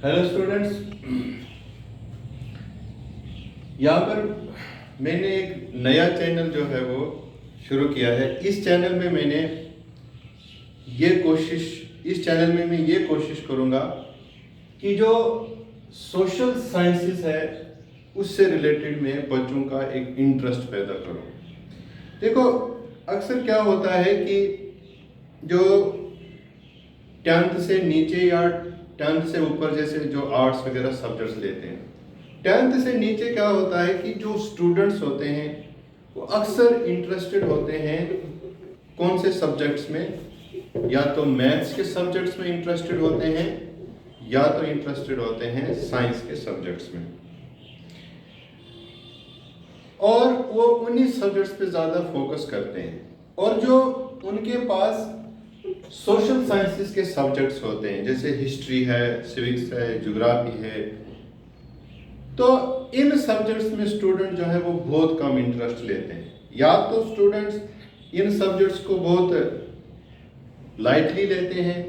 Hello students, यहाँ पर मैंने एक नया चैनल जो है वो शुरू किया है। इस चैनल में मैं ये कोशिश करूँगा कि जो सोशल साइंसेस है उससे रिलेटेड मैं बच्चों का एक इंटरेस्ट पैदा करूँ। देखो, अक्सर क्या होता है कि जो 10th से नीचे या 10th से ऊपर जैसे जो आर्ट्स वगैरह सब्जेक्ट्स लेते हैं, 10th से नीचे क्या होता है कि जो स्टूडेंट्स होते हैं वो अक्सर इंटरेस्टेड होते हैं कौन से सब्जेक्ट्स में, या तो मैथ्स के सब्जेक्ट्स में इंटरेस्टेड होते हैं या तो इंटरेस्टेड होते हैं साइंस के सब्जेक्ट्स में, और वो उन्हीं सब्जेक्ट्स पे ज़्यादा फोकस करते हैं। और जो उनके पास सोशल साइंसेस के सब्जेक्ट्स होते हैं जैसे हिस्ट्री है, सिविक्स है, ज्योग्राफी है, तो इन सब्जेक्ट्स में स्टूडेंट जो है वो बहुत कम इंटरेस्ट लेते हैं। या तो स्टूडेंट्स इन सब्जेक्ट्स को बहुत लाइटली लेते हैं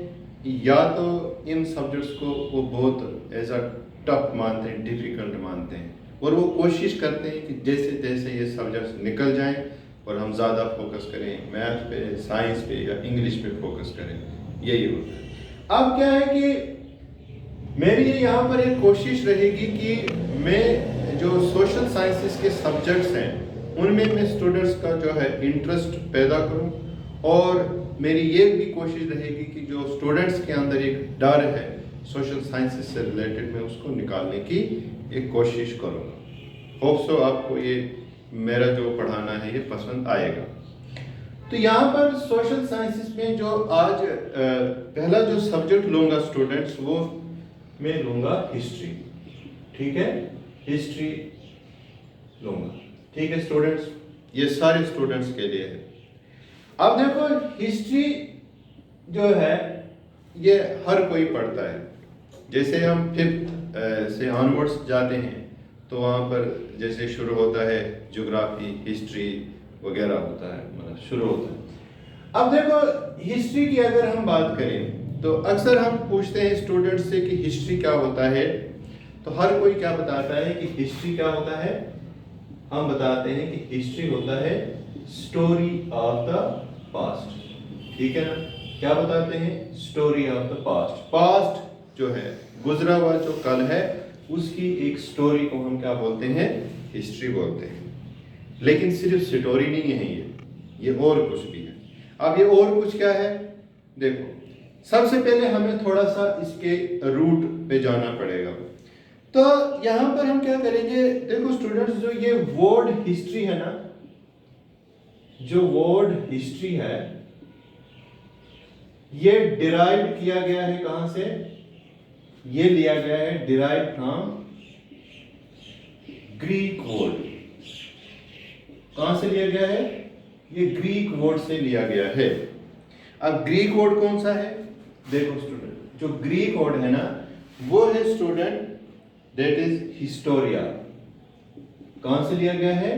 या तो इन सब्जेक्ट्स को वो बहुत एज अ टफ मानते हैं, डिफिकल्ट मानते हैं, और वो कोशिश करते हैं कि जैसे जैसे ये सब्जेक्ट्स निकल जाएं और हम ज़्यादा फोकस करें मैथ पे, साइंस पे या इंग्लिश पे फोकस करें, यही होता है। अब क्या है कि मेरी यहाँ पर एक कोशिश रहेगी कि मैं जो सोशल साइंसेस के सब्जेक्ट्स हैं उनमें मैं स्टूडेंट्स का जो है इंटरेस्ट पैदा करूँ, और मेरी ये भी कोशिश रहेगी कि जो स्टूडेंट्स के अंदर एक डर है सोशल साइंसेस से रिलेटेड, मैं उसको निकालने की एक कोशिश करूँगा। होप सो आपको ये मेरा जो पढ़ाना है ये पसंद आएगा। तो यहाँ पर सोशल साइंसेस में जो आज पहला जो सब्जेक्ट लूँगा स्टूडेंट्स, वो मैं लूँगा हिस्ट्री। ठीक है, हिस्ट्री लूँगा। ठीक है स्टूडेंट्स, ये सारे स्टूडेंट्स के लिए है। अब देखो, हिस्ट्री जो है ये हर कोई पढ़ता है। जैसे हम 5th से ऑनवर्ड्स जाते हैं तो वहाँ पर जैसे शुरू होता है ज्योग्राफी, हिस्ट्री वगैरह होता है, मतलब शुरू होता है। अब देखो, हिस्ट्री की अगर हम बात करें तो अक्सर हम पूछते हैं स्टूडेंट्स से कि हिस्ट्री क्या होता है, तो हर कोई क्या बताता है कि हिस्ट्री क्या होता है। हम बताते हैं कि हिस्ट्री होता है स्टोरी ऑफ द पास्ट। ठीक है ना, क्या बताते हैं? Story of the past. Past जो है, गुजरा हुआ जो कल है, उसकी एक स्टोरी को हम क्या बोलते हैं? हिस्ट्री बोलते हैं। लेकिन सिर्फ स्टोरी नहीं है ये और कुछ भी है। अब ये और कुछ क्या है? देखो, सबसे पहले हमें थोड़ा सा इसके रूट पे जाना पड़ेगा। तो यहाँ पर हम क्या करेंगे, देखो स्टूडेंट्स, जो ये वर्ड हिस्ट्री है ना, जो वर्ड हिस्ट्री है ये डिराइव किया गया है कहां से? ये लिया गया है डिराइव फ्रॉम ग्रीक वर्ड। कहां से लिया गया है? ये ग्रीक वर्ड से लिया गया है। अब ग्रीक वर्ड कौन सा है? देखो स्टूडेंट, जो ग्रीक वर्ड है ना वो है स्टूडेंट दैट इज हिस्टोरिया। कहां से लिया गया है?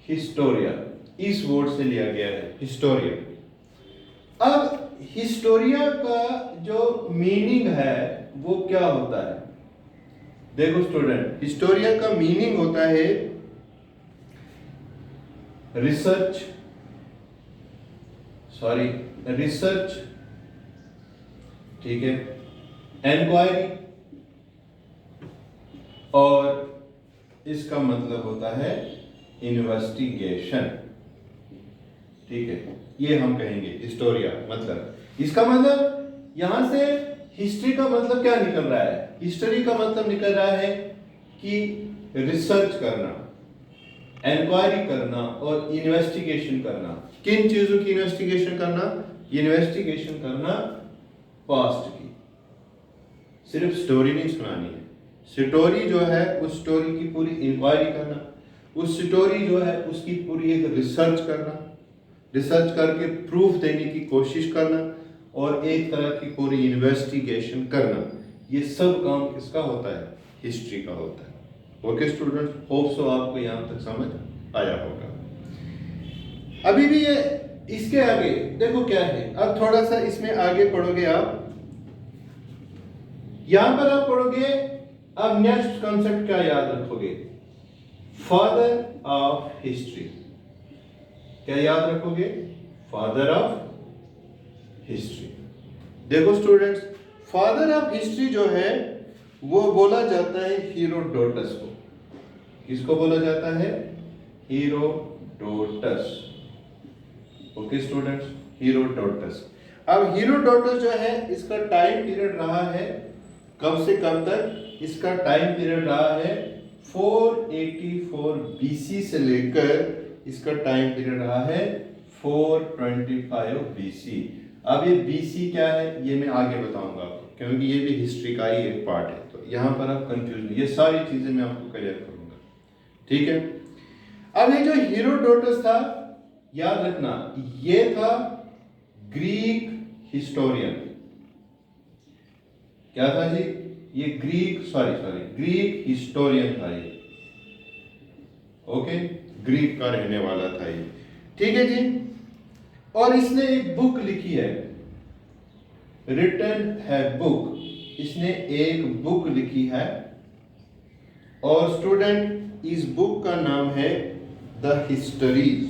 हिस्टोरिया। इस वर्ड से लिया गया है, हिस्टोरिया। अब हिस्टोरिया का जो मीनिंग है वो क्या होता है? देखो स्टूडेंट, हिस्टोरिया का मीनिंग होता है रिसर्च, ठीक है, इंक्वायरी, और इसका मतलब होता है इन्वेस्टिगेशन। ठीक है, ये हम कहेंगे हिस्टोरिया। मतलब इसका मतलब यहां से हिस्ट्री का मतलब क्या निकल रहा है? हिस्ट्री का मतलब निकल रहा है कि रिसर्च करना, इंक्वायरी करना और इन्वेस्टिगेशन करना। किन चीजों की इन्वेस्टिगेशन करना? इन्वेस्टिगेशन करना पास्ट की। सिर्फ स्टोरी नहीं सुनानी है, स्टोरी जो है उस स्टोरी की पूरी इंक्वायरी करना, उस स्टोरी जो है उसकी पूरी एक रिसर्च करना, रिसर्च करके प्रूफ देने की कोशिश करना, और एक तरह की पूरी इन्वेस्टिगेशन करना। ये सब काम किसका होता है? हिस्ट्री का होता है। ओके स्टूडेंट्स, होप सो आपको यहाँ तक समझ आया होगा। अभी भी ये इसके आगे देखो क्या है। अब थोड़ा सा इसमें आगे पढ़ोगे आप यहां पर आप पढ़ोगे, अब नेक्स्ट कॉन्सेप्ट क्या याद रखोगे? Father of history. क्या याद रखोगे? Father of history. देखो स्टूडेंट्स, फादर ऑफ हिस्ट्री जो है वो बोला जाता है हीरोडोटस को। किसको बोला जाता है? हीरोडोटस। Okay students, Herodotus. अब हीरोडोटस जो है इसका टाइम पीरियड रहा है कब से कब तक? इसका टाइम पीरियड रहा है 484 बीसी से लेकर इसका टाइम पीरियड रहा है 425 बीसी। अब ये बीसी क्या है ये मैं आगे बताऊंगा आपको, क्योंकि ये भी हिस्ट्री का ही एक पार्ट है, तो यहां पर आप कंफ्यूज नहीं, ये सारी चीजें मैं आपको क्लियर करूंगा, ठीक है। अब ये जो हीरोडोटस था, याद रखना, ये था ग्रीक हिस्टोरियन। क्या था जी? ये ग्रीक हिस्टोरियन था ये। ओके, ग्रीक का रहने वाला था ये, ठीक है जी। और इसने एक बुक लिखी है, रिटन है बुक, इसने एक बुक लिखी है। और स्टूडेंट इस बुक का नाम है द हिस्टरीज।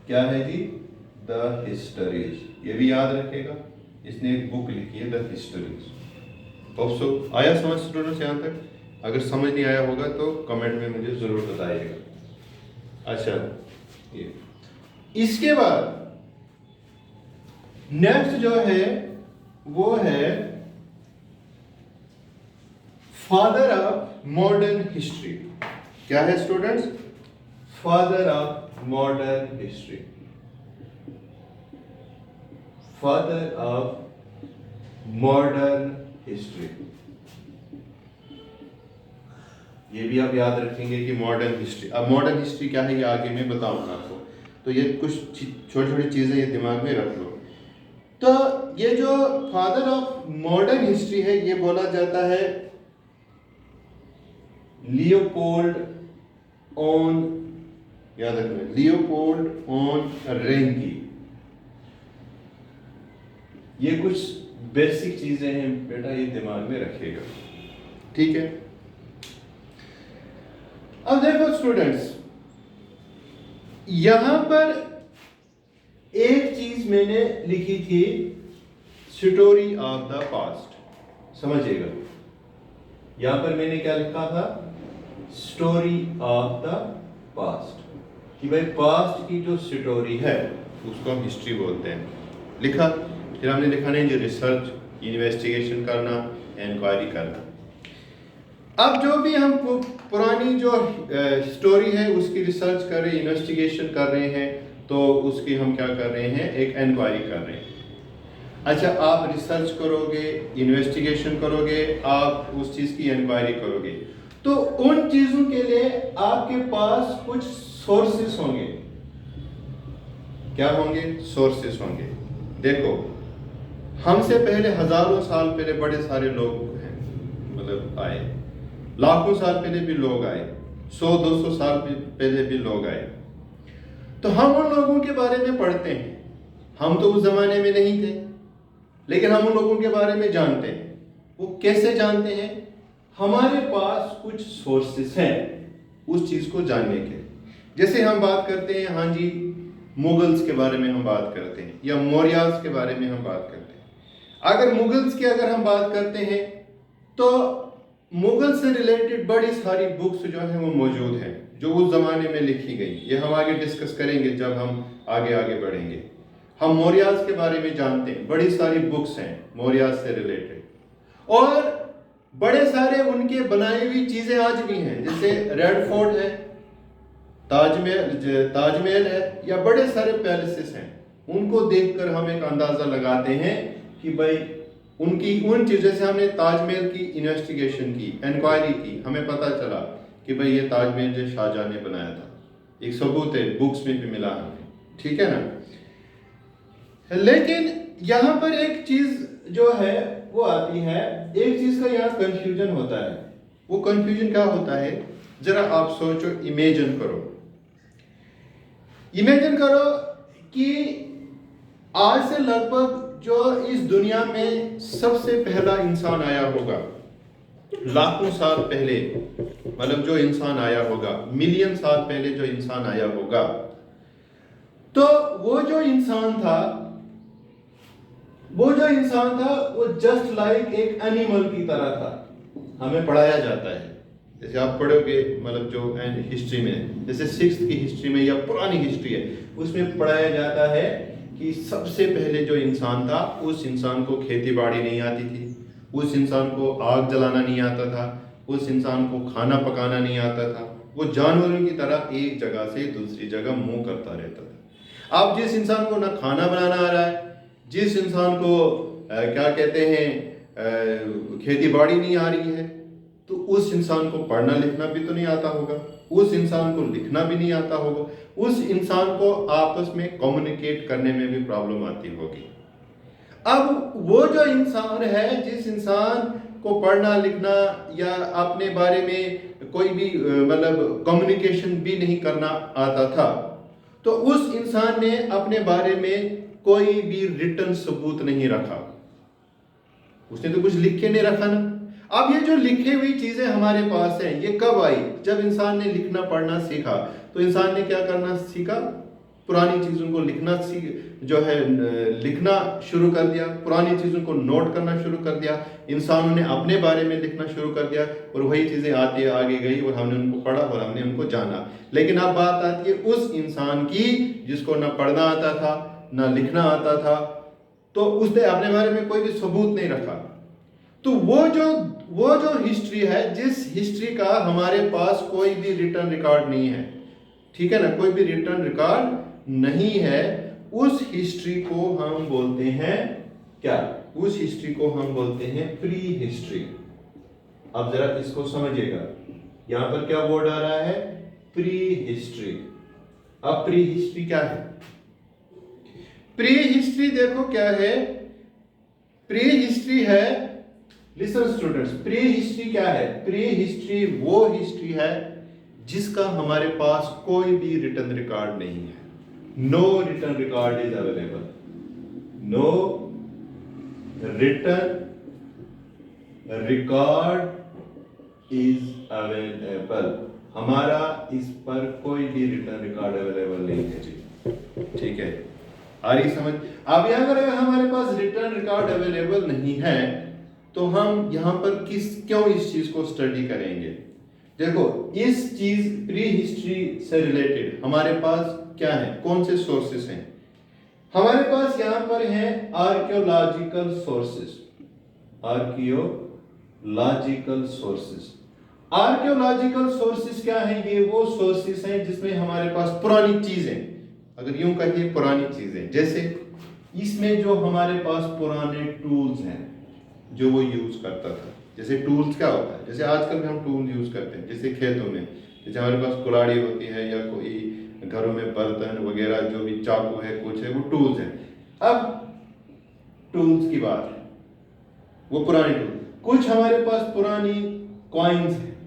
क्या है जी? The histories. ये भी याद रखेगा, इसने एक बुक लिखी है द हिस्टरीज। आया समझ स्टूडेंट्स यहां तक? अगर समझ नहीं आया होगा तो कमेंट में मुझे जरूर बताइएगा। अच्छा, ये इसके बाद नेक्स्ट जो है वो है फादर ऑफ मॉडर्न हिस्ट्री। क्या है students? Father of modern history. Father of modern history. ये भी आप याद रखेंगे कि मॉडर्न हिस्ट्री। अब मॉडर्न हिस्ट्री क्या है ये आगे मैं बताऊंगा आपको, तो ये कुछ छोटी छोटी चीजें ये दिमाग में रख लो। तो ये जो फादर ऑफ मॉडर्न हिस्ट्री है ये बोला जाता है लियोपोल्ड ऑन, याद रखना, लियोपोल्ड ऑन रेंकी। ये कुछ बेसिक चीजें हैं बेटा, ये दिमाग में रखिएगा, ठीक है। अब देखो स्टूडेंट्स, यहां पर एक चीज मैंने लिखी थी, स्टोरी ऑफ द पास्ट। समझिएगा, यहां पर मैंने क्या लिखा था? स्टोरी ऑफ द पास्ट, कि भाई पास्ट की जो स्टोरी है उसको हम हिस्ट्री बोलते हैं। लिखा, फिर हमने लिखा नहीं जो रिसर्च, इन्वेस्टिगेशन करना, इंक्वायरी करना। अब जो भी हम पुरानी जो स्टोरी है उसकी रिसर्च कर रहे हैं, इन्वेस्टिगेशन कर रहे हैं, तो उसकी हम क्या कर रहे हैं? एक इंक्वायरी कर रहे हैं। अच्छा, आप रिसर्च करोगे, इन्वेस्टिगेशन करोगे, आप उस चीज की इंक्वायरी करोगे, तो उन चीजों के लिए आपके पास कुछ सोर्सेस होंगे। क्या होंगे? सोर्सेस होंगे। देखो, हमसे पहले हजारों साल पहले बड़े सारे लोग हैं, मतलब आए, लाखों साल पहले भी लोग आए, 100-200 साल पहले भी लोग आए। तो हम उन लोगों के बारे में पढ़ते हैं। हम तो उस जमाने में नहीं थे, लेकिन हम उन लोगों के बारे में जानते हैं। वो कैसे जानते हैं? हमारे पास कुछ सोर्सेस हैं उस चीज को जानने के। जैसे हम बात करते हैं, हाँ जी, मुगल्स के बारे में हम बात करते हैं, या मौर्यास के बारे में हम बात करते हैं। अगर मुगल्स की अगर हम बात करते हैं तो मुगल से रिलेटेड बड़ी सारी बुक्स जो है वो मौजूद हैं जो उस जमाने में लिखी गई। ये हम आगे डिस्कस करेंगे जब हम आगे आगे बढ़ेंगे। हम मौर्यास के बारे में जानते हैं, बड़ी सारी बुक्स हैं मौर्यास से रिलेटेड, और बड़े सारे उनके बनाई हुई चीजें आज भी हैं, जैसे रेड फोर्ट है, ताजमहल है, या बड़े सारे पैलेसेस हैं। उनको देखकर हम एक अंदाजा लगाते हैं कि भाई उनकी उन चीजों से हमने ताजमहल की इन्वेस्टिगेशन की, इंक्वायरी की, हमें पता चला कि भाई ये ताजमहल जो शाहजहां ने बनाया था। एक सबूत है, बुक्स में भी मिला हमें, ठीक है ना। लेकिन यहाँ पर एक चीज जो है वो आती है, एक चीज का यहाँ कंफ्यूजन होता है। वो कंफ्यूजन क्या होता है? जरा आप सोचो, इमेजिन करो कि आज से लगभग जो इस दुनिया में सबसे पहला इंसान आया होगा, लाखों साल पहले, मतलब जो इंसान आया होगा, मिलियन साल पहले जो इंसान आया होगा, तो वो जो इंसान था वो जस्ट लाइक एक एनिमल की तरह था। हमें पढ़ाया जाता है, जैसे आप पढ़ोगे, मतलब जो हिस्ट्री में, जैसे 6th की हिस्ट्री में या पुरानी हिस्ट्री है, उसमें पढ़ाया जाता है कि सबसे पहले जो इंसान था, उस इंसान को खेती बाड़ी नहीं आती थी, उस इंसान को आग जलाना नहीं आता था, उस इंसान को खाना पकाना नहीं आता था। वो जानवरों की तरह एक जगह से दूसरी जगह मूव करता रहता था। अब जिस इंसान को ना खाना बनाना आ रहा है, जिस इंसान को क्या कहते हैं खेती बाड़ी नहीं आ रही है, तो उस इंसान को पढ़ना लिखना भी तो नहीं आता होगा, उस इंसान को लिखना भी नहीं आता होगा, उस इंसान को आपस में कम्युनिकेट करने में भी प्रॉब्लम आती होगी। अब वो जो इंसान है, जिस इंसान को पढ़ना लिखना या अपने बारे में कोई भी मतलब कम्युनिकेशन भी नहीं करना आता था, तो उस इंसान ने अपने बारे में कोई भी रिटन सबूत नहीं रखा, उसने तो कुछ लिख के नहीं रखा ना। अब ये जो लिखी हुई चीजें हमारे पास हैं, ये कब आई? जब इंसान ने लिखना पढ़ना सीखा। तो इंसान ने क्या करना सीखा? पुरानी चीजों को लिखना शुरू कर दिया, पुरानी चीजों को नोट करना शुरू कर दिया, इंसानों ने अपने बारे में लिखना शुरू कर दिया, और वही चीजें आती आगे गई और हमने उनको पढ़ा और हमने उनको जाना। लेकिन अब बात आती है उस इंसान की जिसको ना पढ़ना आता था ना लिखना आता था, तो उसने अपने बारे में कोई भी सबूत नहीं रखा। तो वो जो हिस्ट्री है, जिस हिस्ट्री का हमारे पास कोई भी रिटर्न रिकॉर्ड नहीं है, ठीक है ना, कोई भी रिटर्न रिकॉर्ड नहीं है, उस हिस्ट्री को हम बोलते हैं क्या? उस हिस्ट्री को हम बोलते हैं प्री हिस्ट्री। अब जरा इसको समझिएगा, यहां पर क्या वर्ड आ रहा है? Pre history. अब प्री हिस्ट्री क्या है? प्री हिस्ट्री देखो क्या है? प्री हिस्ट्री है, लिसन स्टूडेंट्स, प्री हिस्ट्री क्या है? प्री हिस्ट्री वो हिस्ट्री है जिसका हमारे पास कोई भी रिटर्न रिकॉर्ड नहीं है। No written record is available, no written record is available. हमारा इस पर कोई भी रिटर्न रिकॉर्ड अवेलेबल नहीं है जी, ठीक है? आ रही समझ? अब यहां अगर हमारे पास रिटर्न रिकॉर्ड अवेलेबल नहीं है, तो हम यहां पर क्यों इस चीज को स्टडी करेंगे? देखो, इस चीज प्री हिस्ट्री से रिलेटेड हमारे पास क्या है? कौन से सोर्सेस हैं हमारे पास? यहां पर हैं archaeological sources. Archaeological sources, archaeological sources क्या है? ये वो सोर्सेस हैं जिसमें हमारे पास पुरानी चीजें, अगर यूं कहिए पुरानी चीजें, जैसे इसमें जो हमारे पास पुराने टूल्स हैं जो वो यूज करता था। जैसे टूल्स क्या होता है? जैसे आजकल में हम टूल यूज करते हैं, जैसे खेतों में, जैसे हमारे पास कुल्हाड़ी होती है या कोई घरों में बर्तन वगैरह, जो भी चाकू है, कुछ है, वो टूल्स हैं। अब टूल्स की बात है, वो पुराने टूल। कुछ हमारे पास पुरानी कॉइन्स हैं,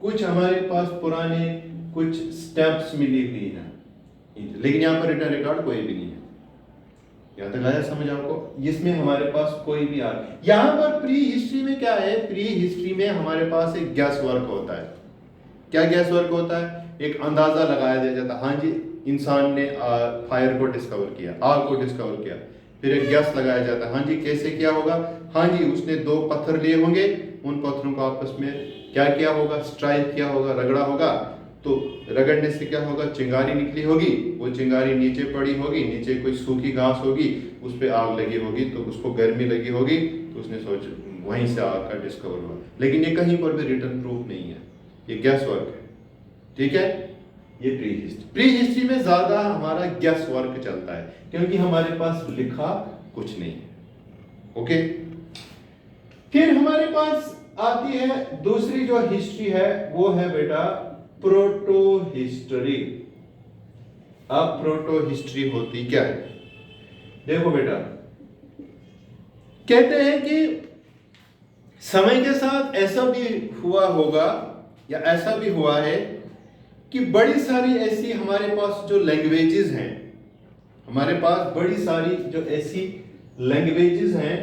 कुछ हमारे पास पुराने कुछ स्टैम्प्स मिली हुई हैं, लेकिन यहाँ पर रिटर्न रिकॉर्ड कोई भी नहीं है। यहां तक आया समझ आपको? इसमें हमारे पास कोई भी यहां पर प्री हिस्ट्री में क्या है? प्री हिस्ट्री में हमारे पास एक गैस वर्क होता है। क्या गैस वर्क होता है? एक अंदाजा लगाया दिया जाता है, हाँ जी, इंसान ने फायर को डिस्कवर किया, आग को डिस्कवर किया, फिर एक गैस लगाया जाता है, हाँ जी, कैसे किया होगा? हाँ जी, उसने 2 पत्थर लिए होंगे, उन पत्थरों को आपस में क्या किया होगा? स्ट्राइक किया होगा, रगड़ा होगा, तो रगड़ने से क्या होगा? चिंगारी निकली होगी, वो चिंगारी नीचे पड़ी होगी, नीचे कोई सूखी घास होगी, उस पर आग लगी होगी, तो उसको गर्मी लगी होगी, तो उसने सोचा, वहीं से आग का डिस्कवर हुआ। लेकिन ये कहीं पर भी रिटर्न प्रूफ नहीं है, ये गैस वर्क है, ठीक है? ये प्री हिस्ट्री। प्री हिस्ट्री में ज्यादा हमारा गैस वर्क चलता है, क्योंकि हमारे पास लिखा कुछ नहीं है। ओके, फिर हमारे पास आती है दूसरी जो हिस्ट्री है, वो है बेटा प्रोटो हिस्ट्री। अब प्रोटो हिस्ट्री होती क्या है? देखो बेटा, कहते हैं कि समय के साथ ऐसा भी हुआ होगा या ऐसा भी हुआ है कि बड़ी सारी ऐसी हमारे पास जो लैंग्वेजेस हैं, हमारे पास बड़ी सारी जो ऐसी लैंग्वेजेस हैं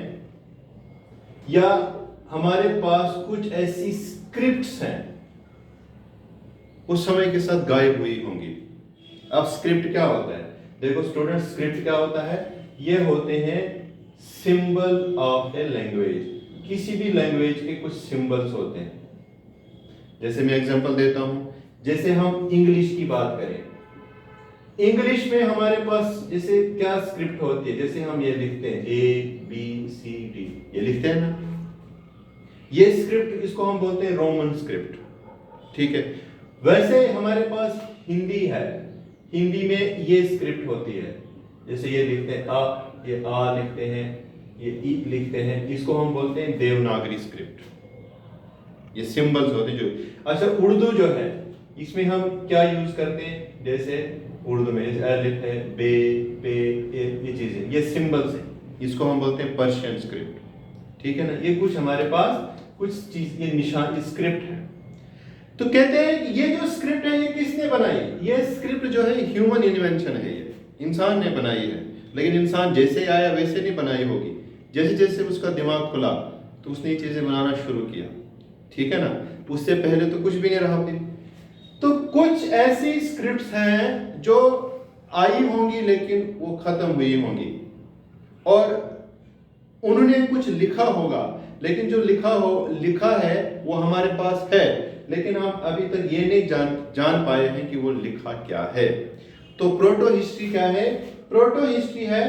या हमारे पास कुछ ऐसी स्क्रिप्ट्स हैं उस समय के साथ गायब हुई होंगी। अब स्क्रिप्ट क्या होता है? देखो स्टूडेंट, स्क्रिप्ट क्या होता है? ये होते हैं सिंबल ऑफ ए लैंग्वेज। किसी भी लैंग्वेज के कुछ सिंबल्स होते हैं। जैसे मैं एग्जांपल देता हूं, जैसे हम इंग्लिश की बात करें, इंग्लिश में हमारे पास जैसे क्या स्क्रिप्ट होती है? जैसे हम ये लिखते हैं ABCD, ये लिखते हैं ना, ये स्क्रिप्ट, इसको हम बोलते हैं रोमन स्क्रिप्ट, ठीक है। वैसे हमारे पास हिंदी है, हिंदी में ये स्क्रिप्ट होती है, जैसे ये लिखते हैं ये आ लिखते हैं, ये ई लिखते हैं, इसको हम बोलते हैं देवनागरी स्क्रिप्ट। ये सिंबल्स होते हैं जो। अच्छा, उर्दू जो है, इसमें हम क्या यूज करते हैं? जैसे उर्दू में जैसे लिखते हैं बे पे, ये चीजें, ये सिंबल्स हैं, इसको हम बोलते हैं पर्शियन स्क्रिप्ट, ठीक है ना। ये कुछ हमारे पास कुछ चीज, ये निशान स्क्रिप्ट है। तो कहते हैं कि ये जो स्क्रिप्ट है ये किसने बनाई? ये स्क्रिप्ट जो है ह्यूमन इन्वेंशन है, ये इंसान ने बनाई है। लेकिन इंसान जैसे आया वैसे नहीं बनाई होगी, जैसे जैसे उसका दिमाग खुला तो उसने ये चीजें बनाना शुरू किया, ठीक है ना। उससे पहले तो कुछ भी नहीं रहा फिर। तो कुछ ऐसी स्क्रिप्ट्स हैं जो आई होंगी लेकिन वो खत्म हुई होंगी, और उन्होंने कुछ लिखा होगा, लेकिन जो लिखा है वो हमारे पास है, लेकिन हम अभी तक ये नहीं जान पाए हैं कि वो लिखा क्या है। तो प्रोटो हिस्ट्री क्या है? प्रोटो हिस्ट्री है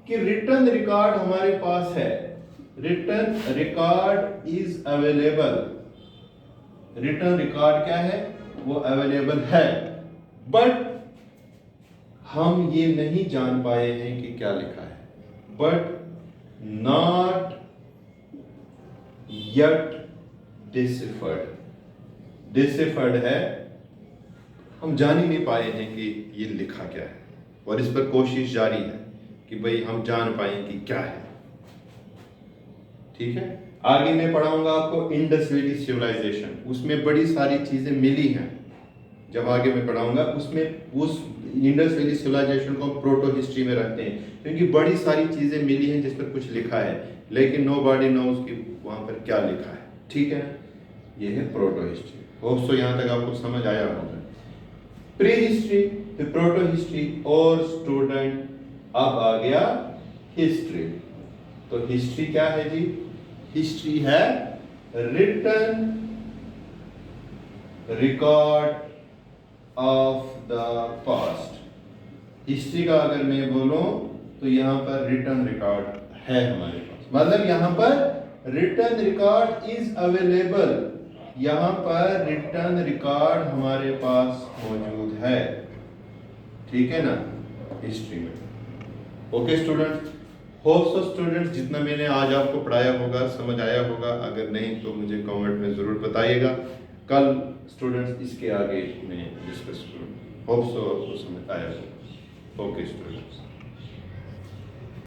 कि रिटन रिकॉर्ड हमारे पास है, written record is available. Written record क्या है? वो अवेलेबल है, बट हम ये नहीं जान पाए हैं कि क्या लिखा है। But not yet deciphered, deciphered है, हम जान ही नहीं पाए हैं कि ये लिखा क्या है, और इस पर कोशिश जारी है कि भाई हम जान पाए कि क्या है, ठीक है। आगे मैं पढ़ाऊंगा आपको इंडस वैली सिविलाइजेशन, उसमें बड़ी सारी चीजें मिली हैं। जब आगे मैं पढ़ाऊंगा उसमें उस इंडस वैली सिविलाइजेशन को हम प्रोटो हिस्ट्री में रखते हैं, क्योंकि बड़ी सारी चीजें मिली हैं जिस पर कुछ लिखा है, लेकिन नोबॉडी नोज कि वहां पर क्या लिखा है, ठीक है। ये है प्रोटो हिस्ट्री। होप सो यहां तक आपको समझ आया होगा। प्री हिस्ट्री, फिर प्रोटो हिस्ट्री, और स्टूडेंट अब आ गया हिस्ट्री। तो हिस्ट्री क्या है जी? हिस्ट्री है written record of the past. History का अगर मैं बोलूं तो यहां पर रिटन रिकॉर्ड है हमारे पास, मतलब यहां पर रिटन रिकॉर्ड इज अवेलेबल, यहां पर रिटन रिकॉर्ड हमारे पास मौजूद है, ठीक है ना, हिस्ट्री में। Okay students, hope so students जितना मैंने आज आपको पढ़ाया होगा समझ आया होगा। अगर नहीं तो मुझे कमेंट में जरूर बताइएगा। कल स्टूडेंट्स इसके आगे मैं डिस्कस करूँ। होप सो आपको समझ आया होगा। Okay students.